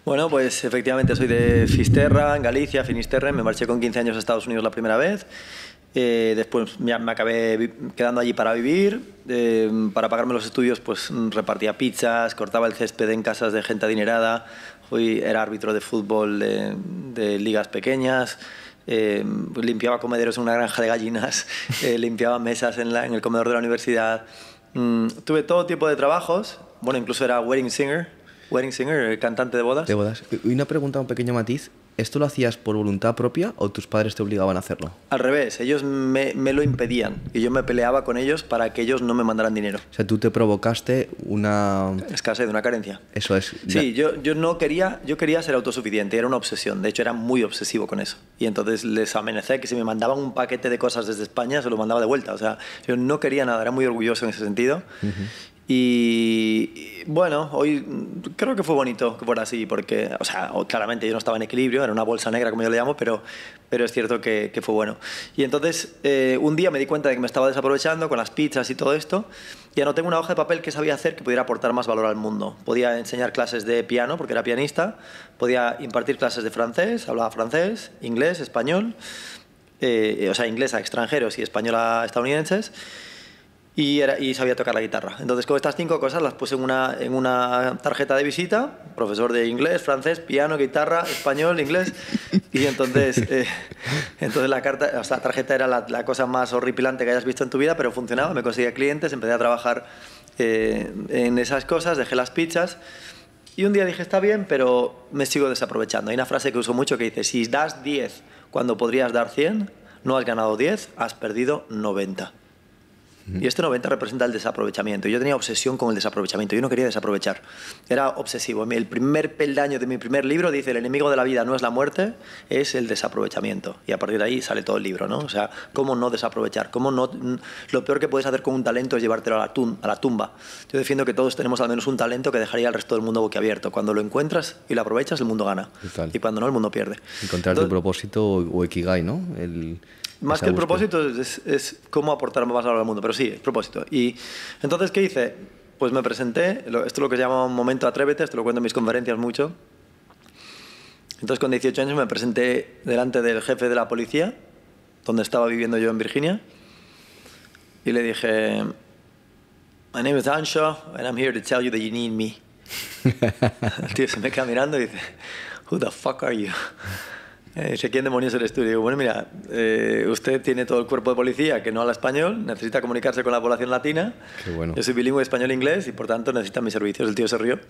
Bueno, pues efectivamente soy de Fisterra, en Galicia, Finisterre. Me marché con 15 años a Estados Unidos la primera vez. Después me acabé quedando allí para vivir. Para pagarme los estudios, pues repartía pizzas, cortaba el césped en casas de gente adinerada. Era árbitro de fútbol de ligas pequeñas. Limpiaba comederos en una granja de gallinas. Limpiaba mesas en el comedor de la universidad. Tuve todo tipo de trabajos. Bueno, incluso era wedding singer, cantante de bodas. De bodas. Y una pregunta, un pequeño matiz. ¿Esto lo hacías por voluntad propia o tus padres te obligaban a hacerlo? Al revés, ellos me lo impedían y yo me peleaba con ellos para que ellos no me mandaran dinero. O sea, tú te provocaste una... Escasez, una carencia. Eso es. Sí, yo no quería, yo quería ser autosuficiente, era una obsesión, de hecho era muy obsesivo con eso. Y entonces les amenacé que si me mandaban un paquete de cosas desde España se lo mandaba de vuelta. O sea, yo no quería nada, era muy orgulloso en ese sentido. Y bueno, hoy creo que fue bonito que fuera así, porque, o sea, claramente yo no estaba en equilibrio, era una bolsa negra como yo le llamo, pero es cierto que fue bueno. Y entonces un día me di cuenta de que me estaba desaprovechando con las pizzas y todo esto, y anoté en una hoja de papel qué sabía hacer que pudiera aportar más valor al mundo. Podía enseñar clases de piano, porque era pianista, podía impartir clases de francés, hablaba francés, inglés, español, o sea, inglés a extranjeros y español a estadounidenses, y sabía tocar la guitarra. Entonces, con estas 5 cosas las puse en una tarjeta de visita: profesor de inglés, francés, piano, guitarra, español, inglés. Y entonces la tarjeta era la cosa más horripilante que hayas visto en tu vida, pero funcionaba, me conseguía clientes, empecé a trabajar en esas cosas, dejé las pizzas. Y un día dije, está bien, pero me sigo desaprovechando. Hay una frase que uso mucho que dice: si das 10 cuando podrías dar 100, no has ganado 10, has perdido 90. Y este 90 representa el desaprovechamiento. Yo tenía obsesión con el desaprovechamiento. Yo no quería desaprovechar. Era obsesivo. El primer peldaño de mi primer libro dice: el enemigo de la vida no es la muerte, es el desaprovechamiento. Y a partir de ahí sale todo el libro, ¿no? O sea, cómo no desaprovechar. Lo peor que puedes hacer con un talento es llevártelo a la tumba. Yo defiendo que todos tenemos al menos un talento que dejaría al resto del mundo boquiabierto. Cuando lo encuentras y lo aprovechas, el mundo gana. Total. Y cuando no, el mundo pierde. Encontrar tu propósito o ikigai, ¿no? Más que el propósito es cómo aportar más valor al mundo, pero sí, el propósito. Y entonces, ¿qué hice? Pues me presenté, esto es lo que se llama un momento atrévete, esto lo cuento en mis conferencias mucho. Entonces, con 18 años me presenté delante del jefe de la policía, donde estaba viviendo yo en Virginia, y le dije: My name is Ansho, and I'm here to tell you that you need me. El tío se me queda mirando y dice: Who the fuck are you? Dice: ¿quién demonios eres tú? Y digo: bueno, mira, usted tiene todo el cuerpo de policía que no habla español, necesita comunicarse con la población latina. Qué bueno. Yo soy bilingüe español-inglés y por tanto necesita mis servicios. El tío se rió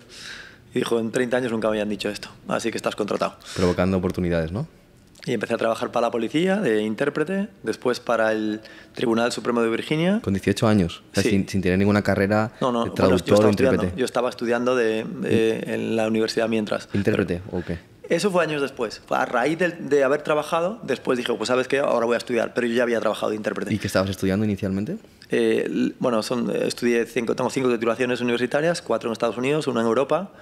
y dijo: en 30 años nunca me habían dicho esto, así que estás contratado. Provocando oportunidades, ¿no? Y empecé a trabajar para la policía de intérprete, después para el Tribunal Supremo de Virginia. Con 18 años, o sea, sí. sin tener ninguna carrera de traductor bueno, o intérprete. Yo estaba estudiando en la universidad mientras. ¿Intérprete o qué? Eso fue años después. A raíz de haber trabajado, después dije: pues ¿sabes qué? Ahora voy a estudiar. Pero yo ya había trabajado de intérprete. ¿Y qué estabas estudiando inicialmente? Bueno, tengo 5 titulaciones universitarias, 4 en Estados Unidos, 1 en Europa,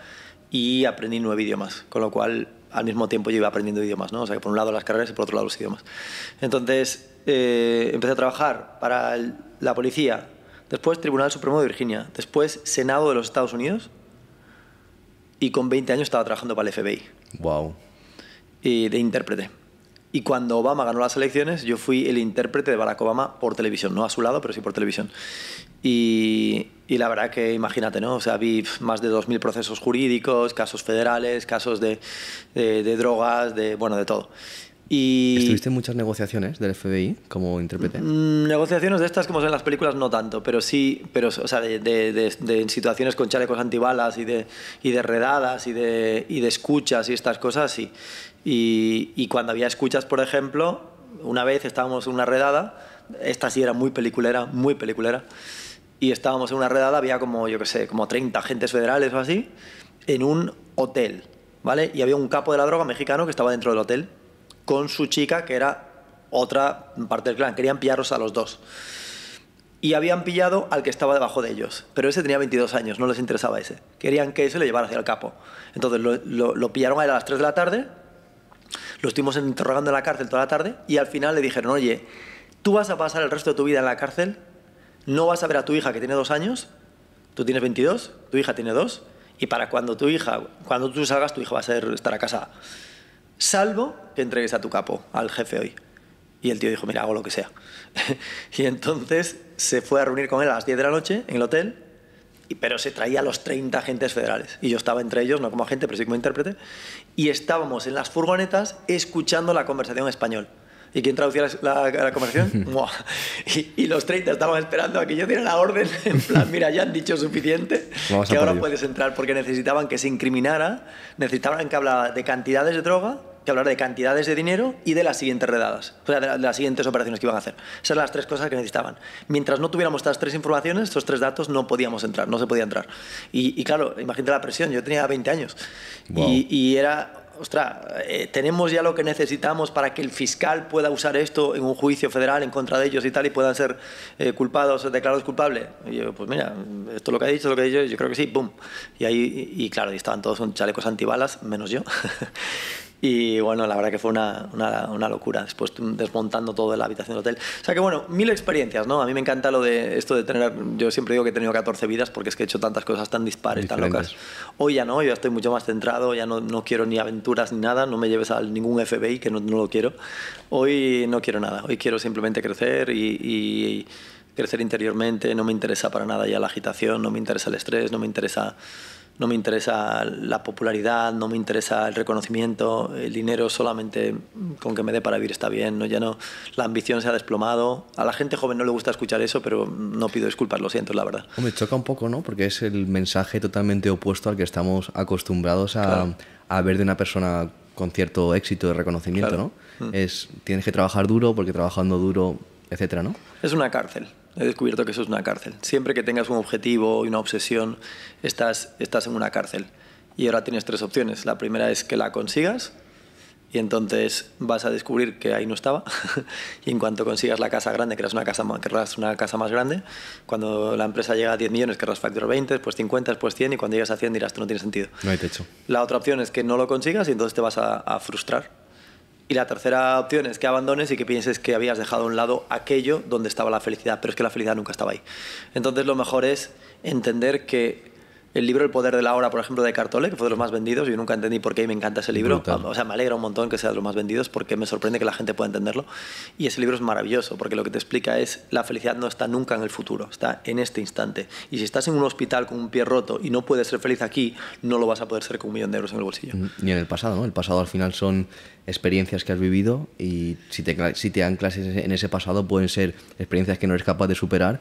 y aprendí 9 idiomas. Con lo cual, al mismo tiempo yo iba aprendiendo idiomas, ¿no? O sea, que por un lado las carreras y por otro lado los idiomas. Entonces, empecé a trabajar para la policía, después Tribunal Supremo de Virginia, después Senado de los Estados Unidos, y con 20 años estaba trabajando para el FBI. Wow. De intérprete. Y cuando Obama ganó las elecciones, yo fui el intérprete de Barack Obama por televisión, no a su lado, pero sí por televisión. Y la verdad que imagínate, ¿no? O sea, vi más de 2000 procesos jurídicos, casos federales, casos de drogas, de todo. ¿Estuviste en muchas negociaciones del FBI como intérprete? Negociaciones de estas como son en las películas no tanto, pero sí, o sea, de situaciones con chalecos antibalas y de redadas y de escuchas y estas cosas, sí. Y cuando había escuchas, por ejemplo, una vez estábamos en una redada, esta sí era muy peliculera, y estábamos en una redada, había como, yo qué sé, como 30 agentes federales o así, en un hotel, ¿vale? Y había un capo de la droga mexicano que estaba dentro del hotel, con su chica, que era otra parte del clan. Querían pillarlos a los dos. Y habían pillado al que estaba debajo de ellos. Pero ese tenía 22 años, no les interesaba ese. Querían que ese le llevara hacia el capo. Entonces lo pillaron a él a las 3 de la tarde, lo estuvimos interrogando en la cárcel toda la tarde, y al final le dijeron: oye, tú vas a pasar el resto de tu vida en la cárcel, no vas a ver a tu hija que tiene 2 años, tú tienes 22, tu hija tiene 2, Y para cuando tú salgas, tu hija va a estará casada. Salvo que entregues a tu capo, al jefe hoy. Y el tío dijo, mira, hago lo que sea. Y entonces se fue a reunir con él a las 10 de la noche en el hotel, pero se traía a los 30 agentes federales. Y yo estaba entre ellos, no como agente, pero sí como intérprete. Y estábamos en las furgonetas escuchando la conversación en español. ¿Y quién traducía la conversación? y los 30 estaban esperando a que yo diera la orden, en plan, mira, ya han dicho suficiente, que ahora puedes entrar, porque necesitaban que se incriminara, necesitaban que hablara de cantidades de droga, que hablara de cantidades de dinero y de las siguientes redadas, o sea, de las siguientes operaciones que iban a hacer. Esas eran las tres cosas que necesitaban. Mientras no tuviéramos estas tres informaciones, estos tres datos, no podíamos entrar, no se podía entrar. Y claro, imagínate la presión, yo tenía 20 años. Wow. Y era... Ostras, tenemos ya lo que necesitamos para que el fiscal pueda usar esto en un juicio federal en contra de ellos y tal, y puedan ser culpados o declarados culpables. Y yo, pues mira, esto es lo que ha dicho, lo que he dicho, yo creo que sí, ¡pum! Y ahí, y claro, y estaban todos con chalecos antibalas, menos yo. Y bueno, la verdad que fue una locura, después desmontando todo en la habitación del hotel. O sea que bueno, 1000 experiencias, ¿no? A mí me encanta lo de esto de tener, yo siempre digo que he tenido 14 vidas porque es que he hecho tantas cosas tan dispares, tan locas. Hoy ya no, yo ya estoy mucho más centrado, ya no quiero ni aventuras ni nada, no me lleves a ningún FBI, que no lo quiero. Hoy no quiero nada, hoy quiero simplemente crecer y crecer interiormente, no me interesa para nada ya la agitación, no me interesa el estrés, no me interesa la popularidad, no me interesa el reconocimiento, el dinero solamente con que me dé para vivir está bien, ¿no? Ya no, la ambición se ha desplomado. A la gente joven no le gusta escuchar eso, pero no pido disculpas, lo siento, la verdad. Me choca un poco, ¿no? Porque es el mensaje totalmente opuesto al que estamos acostumbrados a ver de una persona con cierto éxito de reconocimiento, Claro. ¿no? Tienes que trabajar duro porque trabajando duro, etcétera, ¿no? Es una cárcel. He descubierto que eso es una cárcel. Siempre que tengas un objetivo y una obsesión, estás en una cárcel. Y ahora tienes tres opciones. La primera es que la consigas y entonces vas a descubrir que ahí no estaba. Y en cuanto consigas la casa grande, querrás una casa más grande. Cuando la empresa llega a 10 millones, querrás facturar 20, después 50, después 100 y cuando llegas a 100 dirás, esto no tiene sentido. No hay techo. La otra opción es que no lo consigas y entonces te vas a frustrar. Y la tercera opción es que abandones y que pienses que habías dejado a un lado aquello donde estaba la felicidad, pero es que la felicidad nunca estaba ahí. Entonces lo mejor es entender que el libro El poder de la hora, por ejemplo, de Eckhart Tolle, que fue de los más vendidos, yo nunca entendí por qué y me encanta ese libro. Brutal. O sea, me alegra un montón que sea de los más vendidos porque me sorprende que la gente pueda entenderlo. Y ese libro es maravilloso porque lo que te explica es la felicidad no está nunca en el futuro, está en este instante. Y si estás en un hospital con un pie roto y no puedes ser feliz aquí, no lo vas a poder ser con 1 millón de euros en el bolsillo. Ni en el pasado, ¿no? El pasado al final son experiencias que has vivido y si te dan clases en ese pasado pueden ser experiencias que no eres capaz de superar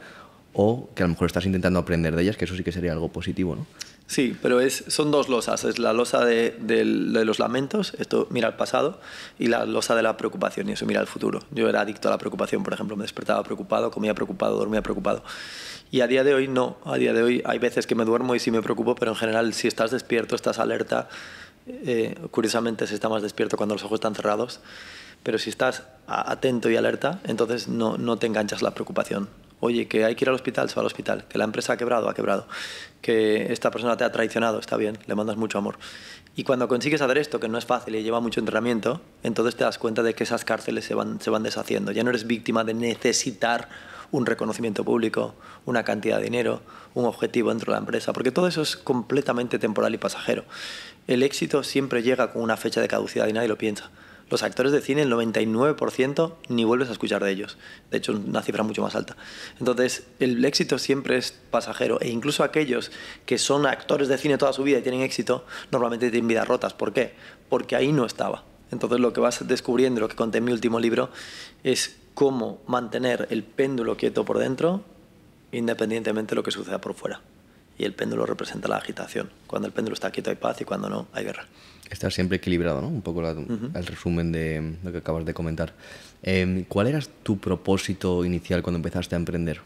o que a lo mejor estás intentando aprender de ellas, que eso sí que sería algo positivo, ¿no? Sí, pero son dos losas. Es la losa de los lamentos, esto mira al pasado, y la losa de la preocupación, y eso mira al futuro. Yo era adicto a la preocupación, por ejemplo, me despertaba preocupado, comía preocupado, dormía preocupado. Y a día de hoy no, a día de hoy hay veces que me duermo y sí me preocupo, pero en general si estás despierto, estás alerta, curiosamente se está más despierto cuando los ojos están cerrados, pero si estás atento y alerta, entonces no te enganchas a la preocupación. Oye, que hay que ir al hospital, se va al hospital. Que la empresa ha quebrado. Que esta persona te ha traicionado, está bien, le mandas mucho amor. Y cuando consigues hacer esto, que no es fácil y lleva mucho entrenamiento, entonces te das cuenta de que esas cárceles se van deshaciendo. Ya no eres víctima de necesitar un reconocimiento público, una cantidad de dinero, un objetivo dentro de la empresa, porque todo eso es completamente temporal y pasajero. El éxito siempre llega con una fecha de caducidad y nadie lo piensa. Los actores de cine, el 99% ni vuelves a escuchar de ellos. De hecho, una cifra mucho más alta. Entonces, el éxito siempre es pasajero. E incluso aquellos que son actores de cine toda su vida y tienen éxito, normalmente tienen vidas rotas. ¿Por qué? Porque ahí no estaba. Entonces, lo que vas descubriendo, lo que conté en mi último libro, es cómo mantener el péndulo quieto por dentro, independientemente de lo que suceda por fuera. Y el péndulo representa la agitación. Cuando el péndulo está quieto hay paz y cuando no, hay guerra. Estar siempre equilibrado, ¿no? Un poco el resumen de lo que acabas de comentar. ¿Cuál era tu propósito inicial cuando empezaste a emprender?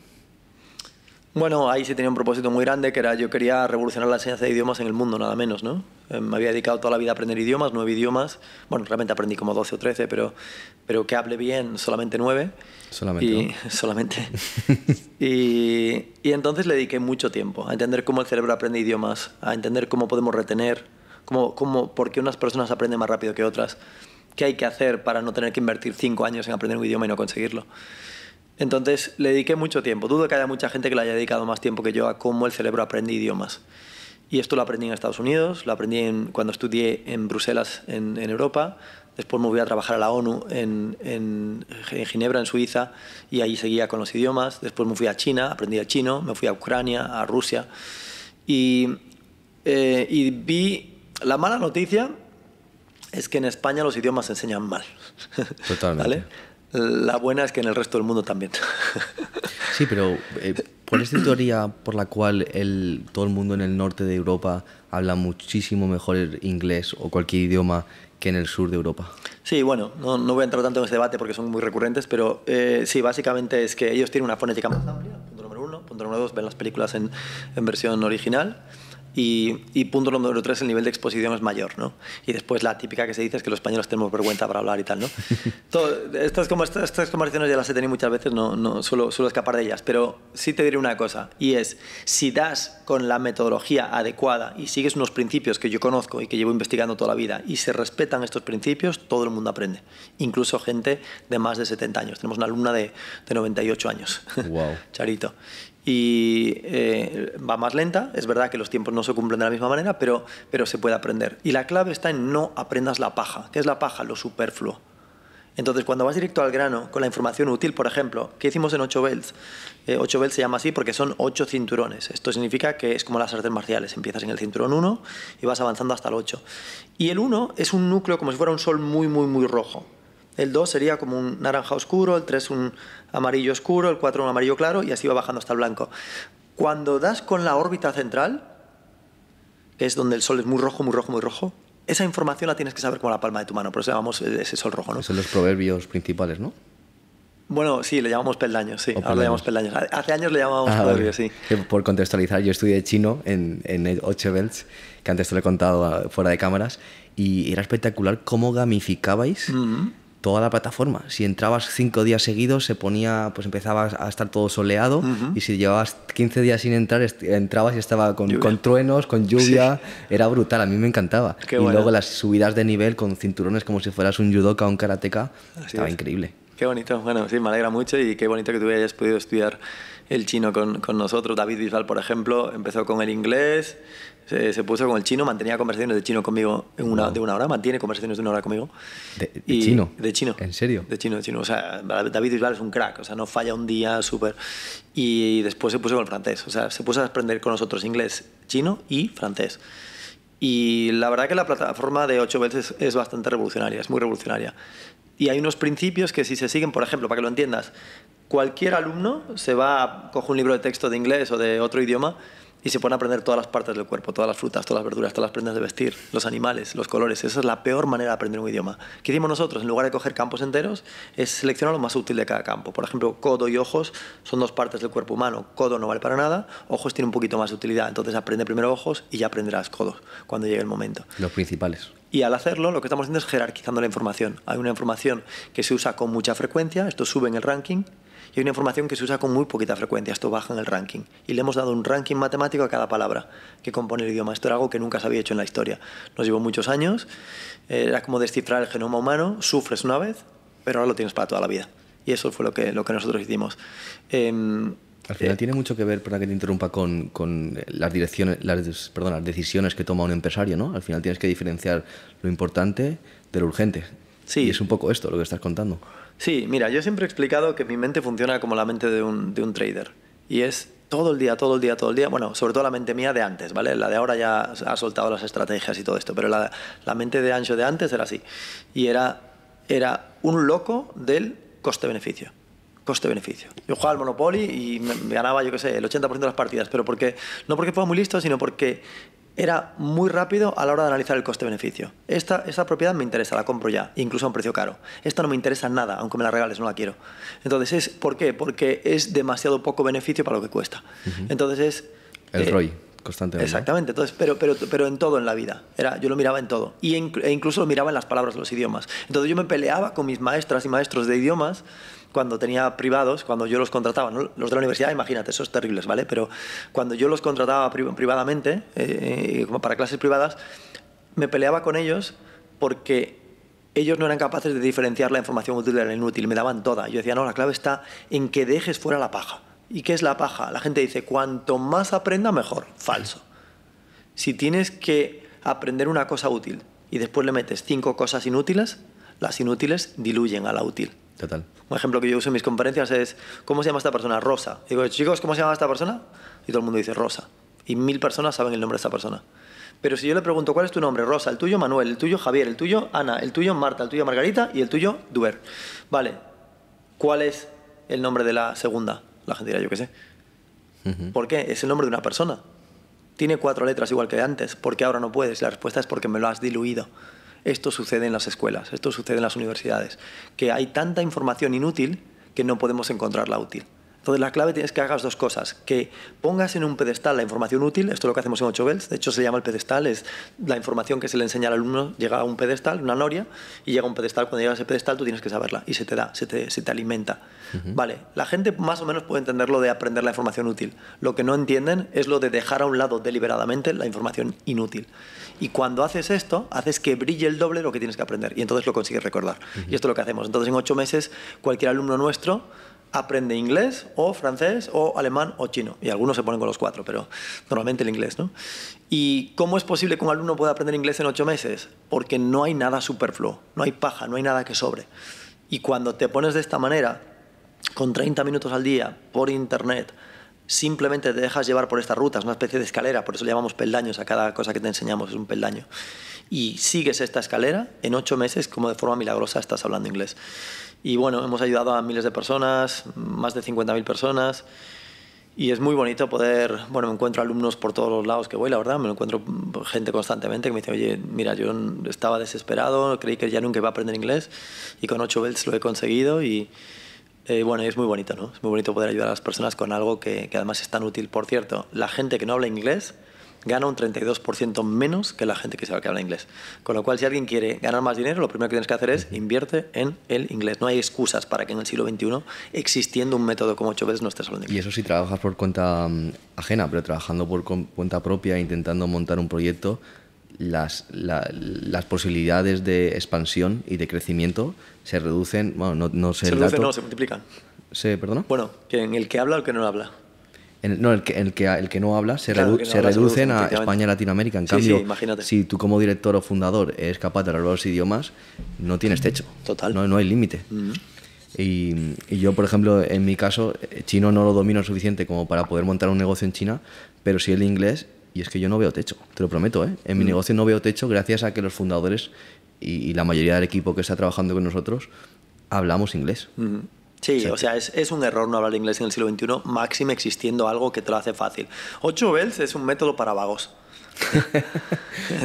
Bueno, ahí sí tenía un propósito muy grande, que era yo quería revolucionar la enseñanza de idiomas en el mundo, nada menos, ¿no? Me había dedicado toda la vida a aprender idiomas, 9 idiomas. Bueno, realmente aprendí como 12 o 13, pero que hable bien solamente 9. Solamente, ¿no? Solamente. y entonces le dediqué mucho tiempo a entender cómo el cerebro aprende idiomas, a entender cómo podemos retener, por qué unas personas aprenden más rápido que otras, qué hay que hacer para no tener que invertir 5 años en aprender un idioma y no conseguirlo. Entonces le dediqué mucho tiempo. Dudo que haya mucha gente que le haya dedicado más tiempo que yo a cómo el cerebro aprende idiomas. Y esto lo aprendí en Estados Unidos, lo aprendí cuando estudié en Bruselas, en Europa. Después me voy a trabajar a la ONU en Ginebra, en Suiza, y ahí seguía con los idiomas. Después me fui a China, aprendí el chino, me fui a Ucrania, a Rusia. Y vi la mala noticia es que en España los idiomas se enseñan mal. Totalmente. ¿Vale? La buena es que en el resto del mundo también. Sí, pero ¿cuál es tu teoría por la cual todo el mundo en el norte de Europa habla muchísimo mejor el inglés o cualquier idioma que en el sur de Europa? Sí, bueno, no voy a entrar tanto en ese debate porque son muy recurrentes, pero sí, básicamente es que ellos tienen una fonética más amplia, punto número 1. Punto número 2, ven las películas en versión original. Y punto número 3, el nivel de exposición es mayor, ¿no? Y después la típica que se dice es que los españoles tenemos vergüenza para hablar y tal, ¿no? Estas conversaciones ya las he tenido muchas veces, no suelo escapar de ellas, pero sí te diré una cosa, y es, si das con la metodología adecuada y sigues unos principios que yo conozco y que llevo investigando toda la vida y se respetan estos principios, todo el mundo aprende, incluso gente de más de 70 años. Tenemos una alumna de 98 años, wow. Charito. Y va más lenta, es verdad que los tiempos no se cumplen de la misma manera, pero se puede aprender. Y la clave está en no aprendas la paja. ¿Qué es la paja? Lo superfluo. Entonces, cuando vas directo al grano, con la información útil, por ejemplo, ¿qué hicimos en 8 belts? 8 belts se llama así porque son 8 cinturones. Esto significa que es como las artes marciales. Empiezas en el cinturón 1 y vas avanzando hasta el 8. Y el 1 es un núcleo como si fuera un sol muy, muy, muy rojo. El 2 sería como un naranja oscuro, el 3 un amarillo oscuro, el 4 un amarillo claro y así va bajando hasta el blanco. Cuando das con la órbita central, que es donde el sol es muy rojo, muy rojo, muy rojo, esa información la tienes que saber como la palma de tu mano, por eso llamamos ese sol rojo, ¿no? Esos son los proverbios principales, ¿no? Bueno, sí, le llamamos peldaños, sí. Ahora le llamamos peldaños. Hace años le llamábamos proverbios, vale. Sí. Por contextualizar, yo estudié chino en 8 belts, que antes te lo he contado fuera de cámaras, y era espectacular cómo gamificabais toda la plataforma. Si entrabas 5 días seguidos, se ponía, pues empezaba a estar todo soleado, y si llevabas 15 días sin entrar, entrabas y estaba con truenos, con lluvia. Sí. Era brutal, a mí me encantaba. Qué y bueno. Luego las subidas de nivel con cinturones como si fueras un judoka o un karateka, estaba increíble. Qué bonito, bueno, sí, me alegra mucho y qué bonito que tú hayas podido estudiar el chino con nosotros. David Bisbal, por ejemplo, empezó con el inglés, se puso con el chino, mantenía conversaciones de chino conmigo de una hora, mantiene conversaciones de una hora conmigo. ¿De chino? De chino. ¿En serio? De chino. O sea, David Bisbal es un crack, o sea, no falla un día, súper. Y después se puso con el francés, o sea, se puso a aprender con nosotros inglés, chino y francés. Y la verdad que la plataforma de 8 belts es bastante revolucionaria, es muy revolucionaria. Y hay unos principios que si se siguen, por ejemplo, para que lo entiendas, cualquier alumno coge un libro de texto de inglés o de otro idioma y se pone a aprender todas las partes del cuerpo, todas las frutas, todas las verduras, todas las prendas de vestir, los animales, los colores. Esa es la peor manera de aprender un idioma. ¿Qué hicimos nosotros? En lugar de coger campos enteros, es seleccionar lo más útil de cada campo. Por ejemplo, codo y ojos son 2 partes del cuerpo humano. Codo no vale para nada, ojos tiene un poquito más de utilidad. Entonces aprende primero ojos y ya aprenderás codos cuando llegue el momento. Los principales. Y al hacerlo, lo que estamos haciendo es jerarquizando la información. Hay una información que se usa con mucha frecuencia, esto sube en el ranking, y hay una información que se usa con muy poquita frecuencia, esto baja en el ranking. Y le hemos dado un ranking matemático a cada palabra que compone el idioma. Esto era algo que nunca se había hecho en la historia. Nos llevó muchos años, era como descifrar el genoma humano, sufres una vez, pero ahora lo tienes para toda la vida. Y eso fue lo que nosotros hicimos. Al final tiene mucho que ver, perdón que te interrumpa, con las decisiones que toma un empresario, ¿no? Al final tienes que diferenciar lo importante de lo urgente. Sí. Y es un poco esto lo que estás contando. Sí, mira, yo siempre he explicado que mi mente funciona como la mente de un trader. Y es todo el día, bueno, sobre todo la mente mía de antes, ¿vale? La de ahora ya ha soltado las estrategias y todo esto, pero la mente de Ancho de antes era así. Y era un loco del coste-beneficio. Coste-beneficio. Yo jugaba al Monopoly y me ganaba, yo qué sé, el 80% de las partidas, pero no porque fuera muy listo, sino porque era muy rápido a la hora de analizar el coste-beneficio. Esta propiedad me interesa, la compro ya, incluso a un precio caro. Esta no me interesa nada, aunque me la regales, no la quiero. Entonces, ¿por qué? Porque es demasiado poco beneficio para lo que cuesta. Entonces es... El ROI, constantemente. Exactamente, entonces, pero en todo en la vida. Yo lo miraba en todo. E incluso lo miraba en las palabras de los idiomas. Entonces yo me peleaba con mis maestras y maestros de idiomas cuando tenía privados, cuando yo los contrataba, ¿no? Los de la universidad, imagínate, esos terribles, ¿vale? Pero cuando yo los contrataba privadamente, como para clases privadas, me peleaba con ellos porque ellos no eran capaces de diferenciar la información útil de la inútil, me daban toda. Yo decía, no, la clave está en que dejes fuera la paja. ¿Y qué es la paja? La gente dice, cuanto más aprenda, mejor. Falso. Si tienes que aprender una cosa útil y después le metes 5 cosas inútiles, las inútiles diluyen a la útil. Total. Un ejemplo que yo uso en mis conferencias es, ¿cómo se llama esta persona? Rosa. Digo, chicos, ¿cómo se llama esta persona? Y todo el mundo dice Rosa. Y 1000 personas saben el nombre de esta persona. Pero si yo le pregunto, ¿cuál es tu nombre? Rosa. El tuyo, Manuel. El tuyo, Javier. El tuyo, Ana. El tuyo, Marta. El tuyo, Margarita. Y el tuyo, Duber. Vale. ¿Cuál es el nombre de la segunda? La gente dirá, yo qué sé. ¿Por qué? Es el nombre de una persona. Tiene 4 letras igual que antes. ¿Por qué ahora no puedes? La respuesta es porque me lo has diluido. Esto sucede en las escuelas, esto sucede en las universidades, que hay tanta información inútil que no podemos encontrar la útil. Entonces la clave es que hagas 2 cosas, que pongas en un pedestal la información útil, esto es lo que hacemos en 8 Bells, de hecho se llama el pedestal, es la información que se le enseña al alumno, llega a un pedestal, una noria, y llega a un pedestal, cuando llega a ese pedestal tú tienes que saberla, y se te da, se te alimenta. Vale, la gente más o menos puede entender lo de aprender la información útil, lo que no entienden es lo de dejar a un lado deliberadamente la información inútil. Y cuando haces esto, haces que brille el doble lo que tienes que aprender, y entonces lo consigues recordar. Y esto es lo que hacemos. Entonces en 8 meses cualquier alumno nuestro aprende inglés o francés o alemán o chino. Y algunos se ponen con los 4, pero normalmente el inglés, ¿no? ¿Y cómo es posible que un alumno pueda aprender inglés en 8 meses? Porque no hay nada superfluo, no hay paja, no hay nada que sobre. Y cuando te pones de esta manera, con 30 minutos al día, por internet, simplemente te dejas llevar por esta ruta, es una especie de escalera, por eso le llamamos peldaños a cada cosa que te enseñamos, es un peldaño. Y sigues esta escalera, en 8 meses, como de forma milagrosa, estás hablando inglés. Y bueno, hemos ayudado a miles de personas, más de 50.000 personas, y es muy bonito poder, bueno, me encuentro alumnos por todos los lados que voy, la verdad, me encuentro gente constantemente que me dice, oye, mira, yo estaba desesperado, creí que ya nunca iba a aprender inglés, y con 8 Bells lo he conseguido, y bueno, es muy bonito, ¿no? Es muy bonito poder ayudar a las personas con algo que además es tan útil. Por cierto, la gente que no habla inglés gana un 32% menos que la gente que sabe que habla inglés. Con lo cual, si alguien quiere ganar más dinero, lo primero que tienes que hacer es invierte en el inglés. No hay excusas para que en el siglo XXI, existiendo un método como 8 Bells, no estés hablando inglés. Y eso si trabajas por cuenta ajena, pero trabajando por cuenta propia, intentando montar un proyecto, las posibilidades de expansión y de crecimiento se reducen, bueno, no sé se el reducen, dato. no, se multiplican. ¿Perdona? Bueno, que en el que habla o el que no habla. El que no habla se, Claro, se reducen a España y Latinoamérica. En cambio, imagínate. si tú como director o fundador eres capaz de hablar los idiomas, no tienes techo. Total. No hay límite. Y yo, por ejemplo, en mi caso, chino no lo domino suficiente como para poder montar un negocio en China, pero sí el inglés, y es que yo no veo techo, te lo prometo, ¿eh? En mi negocio no veo techo gracias a que los fundadores y la mayoría del equipo que está trabajando con nosotros hablamos inglés. Sí, o sea, es un error no hablar inglés en el siglo XXI, máxime existiendo algo que te lo hace fácil. 8 Bells es un método para vagos.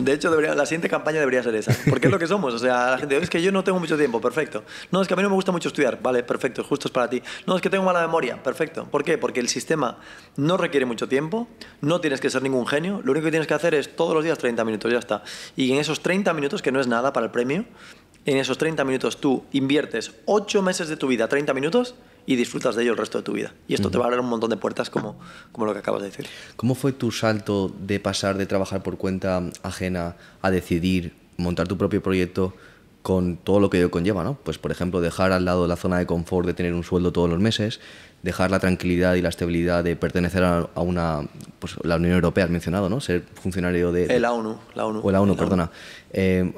De hecho, la siguiente campaña debería ser esa, porque es lo que somos. O sea, la gente dice, es que yo no tengo mucho tiempo, perfecto. No, es que a mí no me gusta mucho estudiar, vale, perfecto, justo es para ti. No, es que tengo mala memoria, perfecto. ¿Por qué? Porque el sistema no requiere mucho tiempo, no tienes que ser ningún genio, lo único que tienes que hacer es todos los días 30 minutos, ya está. Y en esos 30 minutos, que no es nada para el premio, en esos 30 minutos tú inviertes 8 meses de tu vida, 30 minutos, y disfrutas de ello el resto de tu vida. Y esto te va a abrir un montón de puertas como lo que acabas de decir. ¿Cómo fue tu salto de pasar de trabajar por cuenta ajena a decidir montar tu propio proyecto con todo lo que ello conlleva, ¿no? Pues, por ejemplo, dejar al lado la zona de confort de tener un sueldo todos los meses, dejar la tranquilidad y la estabilidad de pertenecer a una, pues la Unión Europea, has mencionado, ¿no? Ser funcionario de... La ONU. O la ONU, perdona.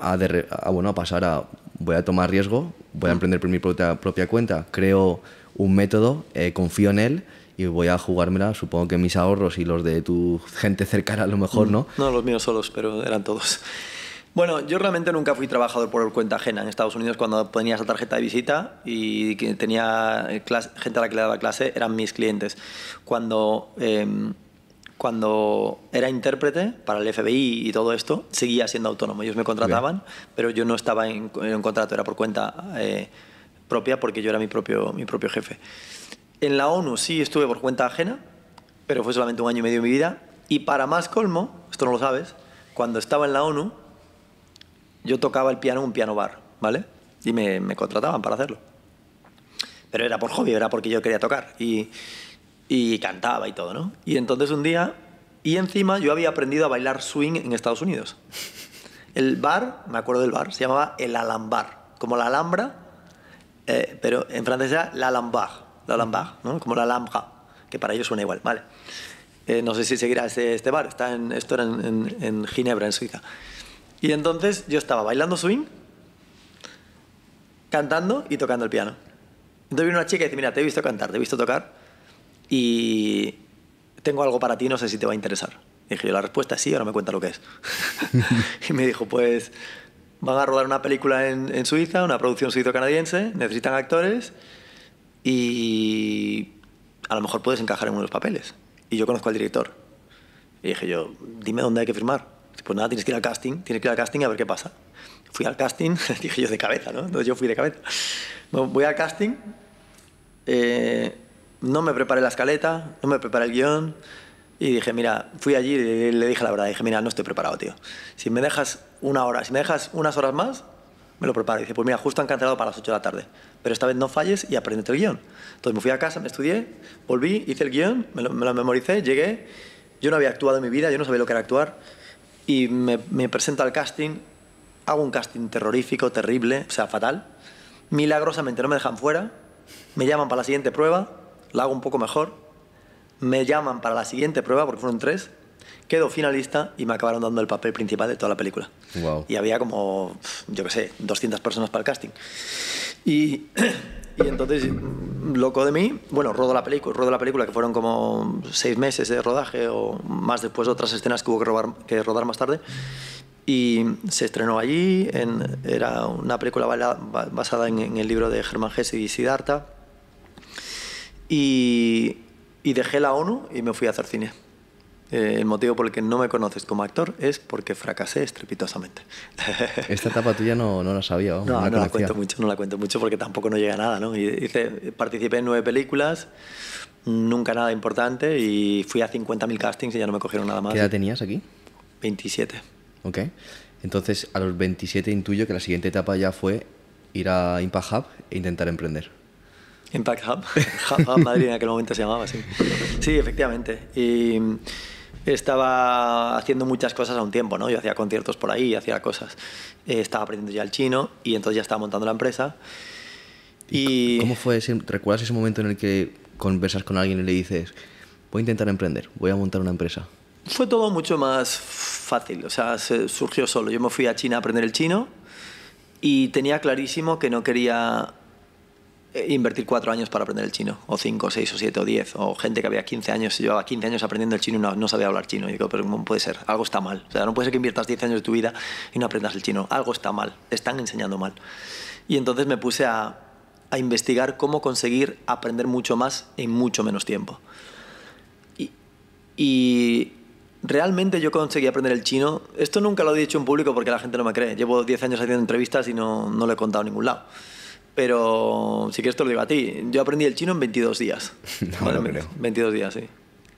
A pasar a, voy a tomar riesgo, voy a emprender por mi propia cuenta, creo un método, confío en él y voy a jugármela, supongo que mis ahorros y los de tu gente cercana a lo mejor, ¿no? No, los míos solos, pero eran todos. Bueno, yo realmente nunca fui trabajador por cuenta ajena. En Estados Unidos, cuando tenía esa tarjeta de visita y que tenía gente a la que le daba clase, eran mis clientes. Cuando era intérprete para el FBI y todo esto, seguía siendo autónomo. Ellos me contrataban, pero yo no estaba en un contrato, era por cuenta propia porque yo era mi propio jefe. En la ONU sí estuve por cuenta ajena, pero fue solamente 1 año y medio de mi vida. Y para más colmo, esto no lo sabes, cuando estaba en la ONU, yo tocaba el piano en un piano bar, ¿vale? Y me contrataban para hacerlo. Pero era por hobby, era porque yo quería tocar. Y cantaba y todo, ¿no? Y entonces un día, y encima yo había aprendido a bailar swing en Estados Unidos. El bar, me acuerdo del bar, se llamaba el Alambar, como la Alhambra, pero en francés era l'Alambar, ¿no? Como la Alhambra, que para ellos suena igual, ¿vale? No sé si seguirá este bar, esto era en Ginebra, en Suiza. Y entonces yo estaba bailando swing, cantando y tocando el piano. Entonces viene una chica y dice, mira, te he visto cantar, te he visto tocar y tengo algo para ti, no sé si te va a interesar. Y dije yo, la respuesta es sí, ahora me cuenta lo que es. Y me dijo, pues van a rodar una película en Suiza, una producción suizo-canadiense, necesitan actores y a lo mejor puedes encajar en unos papeles. Y yo conozco al director. Y dije yo, dime dónde hay que firmar. Pues nada, tienes que ir al casting a ver qué pasa. Fui al casting, dije yo de cabeza, ¿no? Entonces yo fui de cabeza. Voy al casting, no me preparé la escaleta, no me preparé el guión y dije, mira, fui allí y le dije la verdad, dije, mira, no estoy preparado, tío. Si me dejas una hora, si me dejas unas horas más, me lo preparo. Y dice, pues mira, justo han cancelado para las 8 de la tarde, pero esta vez no falles y apréndete el guión. Entonces me fui a casa, me estudié, volví, hice el guión, me lo memoricé, llegué, yo no había actuado en mi vida, yo no sabía lo que era actuar y me presento al casting, hago un casting terrorífico, terrible, o sea, fatal. Milagrosamente no me dejan fuera, me llaman para la siguiente prueba, la hago un poco mejor, me llaman para la siguiente prueba, porque fueron 3, quedo finalista y me acabaron dando el papel principal de toda la película. Wow. Y había como, yo qué sé, 200 personas para el casting. Y entonces, loco de mí, bueno, rodo la película, que fueron como 6 meses de rodaje o más después de otras escenas que hubo que rodar más tarde. Y se estrenó allí, era una película basada en el libro de Germán Hesse y Siddhartha. Y dejé la ONU y me fui a hacer cine. El motivo por el que no me conoces como actor es porque fracasé estrepitosamente. Esta etapa tuya no la sabía. No la cuento mucho porque tampoco no llega a nada, ¿no? Participé en 9 películas, nunca nada importante y fui a 50.000 castings y ya no me cogieron nada más. ¿Qué edad tenías aquí? 27. Ok. Entonces, a los 27 intuyo que la siguiente etapa ya fue ir a Impact Hub e intentar emprender. Impact Hub, Hub Madrid en aquel momento se llamaba así. Sí, efectivamente. Y estaba haciendo muchas cosas a un tiempo, ¿no? Yo hacía conciertos por ahí, hacía cosas. Estaba aprendiendo ya el chino y entonces ya estaba montando la empresa. Y ¿cómo fue recuerdas ese momento en el que conversas con alguien y le dices, voy a intentar emprender, voy a montar una empresa? Fue todo mucho más fácil, o sea, surgió solo. Yo me fui a China a aprender el chino y tenía clarísimo que no quería invertir 4 años para aprender el chino, o 5, 6, o 7, o 10, o gente que había 15 años, llevaba 15 años aprendiendo el chino y no sabía hablar chino. Y digo, pero no puede ser, algo está mal. O sea, no puede ser que inviertas 10 años de tu vida y no aprendas el chino, algo está mal, te están enseñando mal. Y entonces me puse a investigar cómo conseguir aprender mucho más en mucho menos tiempo. Y realmente yo conseguí aprender el chino. Esto nunca lo he dicho en público porque la gente no me cree. Llevo 10 años haciendo entrevistas y no lo he contado en ningún lado. Pero si quieres te lo digo a ti. Yo aprendí el chino en 22 días. No lo creo. 22 días, sí. 22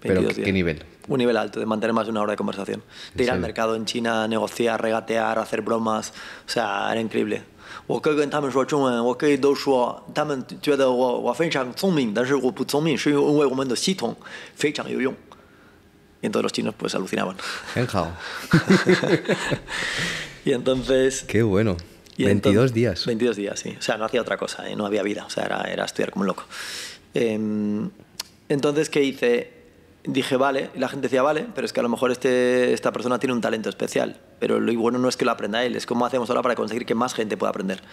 ¿Pero días. qué nivel? Un nivel alto, de mantener más de 1 hora de conversación. De ir al mercado en China, negociar, regatear, hacer bromas. O sea, era increíble. 我可以跟他们说中文，我可以都说，他们觉得我非常聪明，但是我不聪明，是因为我们的系统非常有用。Y entonces los chinos pues alucinaban. Y entonces... ¡Qué bueno! 22 días. 22 días, sí. O sea, no hacía otra cosa, no había vida. O sea, era estudiar como un loco. Entonces, ¿qué hice? Dije, vale. Y la gente decía, vale, pero es que a lo mejor esta persona tiene un talento especial. Pero lo bueno no es que lo aprenda él, es cómo hacemos ahora para conseguir que más gente pueda aprender.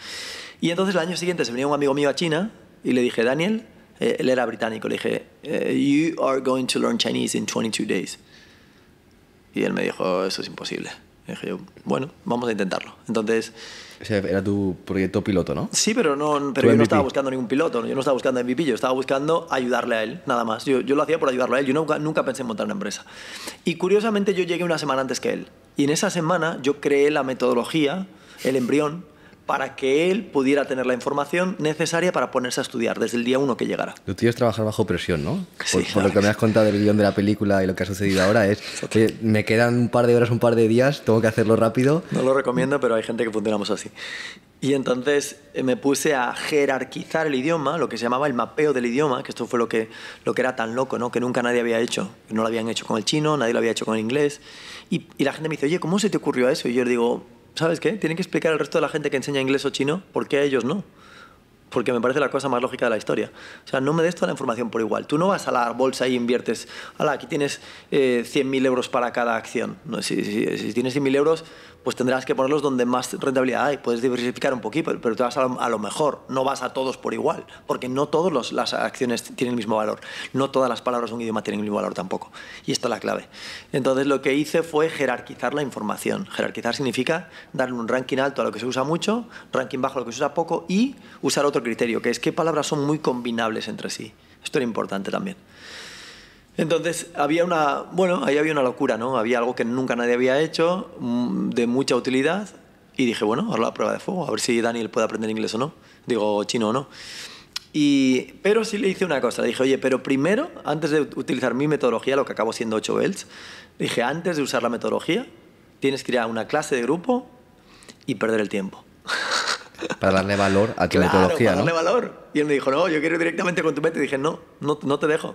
Y entonces el año siguiente se venía un amigo mío a China y le dije, Daniel... él era británico, le dije, you are going to learn Chinese in 22 days. Y él me dijo, eso es imposible. Y dije yo, bueno, vamos a intentarlo. Entonces... O sea, era tu proyecto piloto, ¿no? Sí, pero yo no estaba buscando ningún piloto, yo no estaba buscando MVP, yo estaba buscando ayudarle a él, nada más. Yo lo hacía por ayudarle a él, yo nunca pensé en montar una empresa. Y curiosamente yo llegué una semana antes que él. Y en esa semana yo creé la metodología, el embrión, para que él pudiera tener la información necesaria para ponerse a estudiar desde el día 1 que llegara. Lo tuyo es trabajar bajo presión, ¿no? Sí, por lo que me has contado del guión de la película y lo que ha sucedido ahora es que me quedan un par de horas, un par de días, tengo que hacerlo rápido. No lo recomiendo, pero hay gente que funcionamos así. Y entonces me puse a jerarquizar el idioma, lo que se llamaba el mapeo del idioma, que esto fue lo que era tan loco, ¿no? Que nunca nadie había hecho. No lo habían hecho con el chino, nadie lo había hecho con el inglés. Y la gente me dice, oye, ¿cómo se te ocurrió eso? Y yo digo... ¿Sabes qué? Tienen que explicar al resto de la gente que enseña inglés o chino por qué a ellos no. porque me parece la cosa más lógica de la historia. O sea, no me des toda la información por igual. Tú no vas a la bolsa y inviertes, ala, aquí tienes 100.000 euros para cada acción. No, si tienes 100.000 euros, pues tendrás que ponerlos donde más rentabilidad hay. Puedes diversificar un poquito, pero te vas a lo mejor. No vas a todos por igual, porque no todas las acciones tienen el mismo valor. No todas las palabras de un idioma tienen el mismo valor tampoco. Y esto es la clave. Entonces, lo que hice fue jerarquizar la información. Jerarquizar significa darle un ranking alto a lo que se usa mucho, ranking bajo a lo que se usa poco y usar otro criterio, que es qué palabras son muy combinables entre sí. Esto era importante también. Entonces, ahí había una locura, ¿no? Había algo que nunca nadie había hecho, de mucha utilidad, y dije, bueno, ahora la prueba de fuego, a ver si Daniel puede aprender inglés o no, digo, chino o no. Pero sí le hice una cosa, le dije, oye, pero primero, antes de utilizar mi metodología, lo que acabó siendo 8 belts, dije, antes de usar la metodología, tienes que ir a una clase de grupo y perder el tiempo. Para darle valor a tu Claro, metodología, para ¿no? darle valor. Y él me dijo, no, yo quiero ir directamente con tu método. Y dije, no te dejo.